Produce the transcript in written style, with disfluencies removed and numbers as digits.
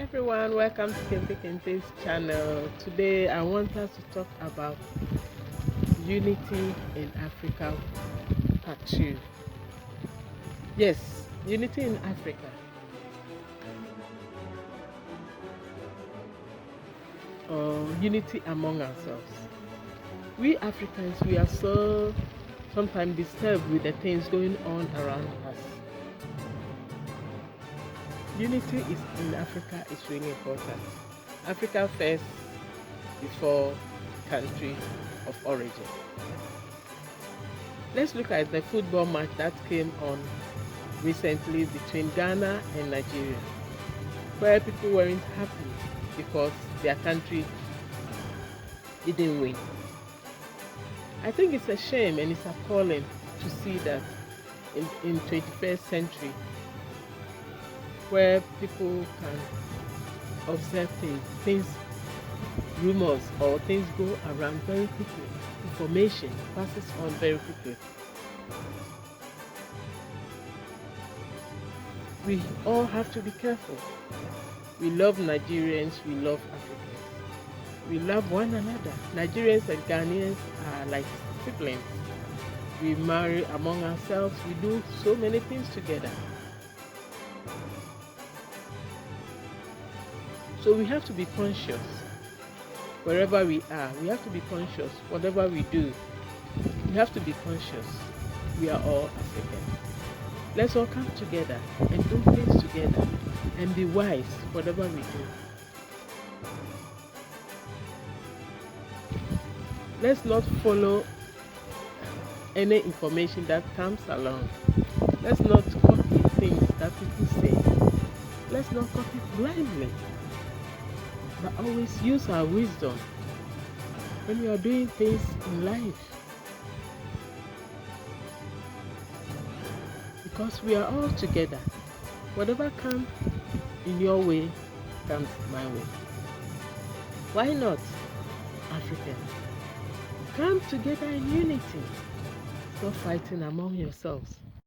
everyone, welcome to Kente Kente's channel. Today I want us to talk about unity in Africa part 2. Yes, unity in Africa. Or unity among ourselves. We Africans, we are so sometimes disturbed with the things going on around us. Unity is in Africa is really important. Africa first before country of origin. Let's look at the football match that came on recently between Ghana and Nigeria, where people weren't happy because their country didn't win. I think it's a shame and it's appalling to see that in 21st century, where people can observe things, rumors or things go around very quickly. Information passes on very quickly. We all have to be careful. We love Nigerians, we love Africans. We love one another. Nigerians and Ghanaians are like siblings. We marry among ourselves, we do so many things together. So we have to be conscious. Wherever we are, we have to be conscious. Whatever we do, we have to be conscious. We are all African. Let's all come together and do things together and be wise whatever we do. Let's not follow any information that comes along. Let's not copy things that people say. Let's not copy blindly, but always use our wisdom when we are doing things in life. Because we are all together. Whatever comes in your way comes my way. Why not, Africans? Come together in unity. Stop fighting among yourselves.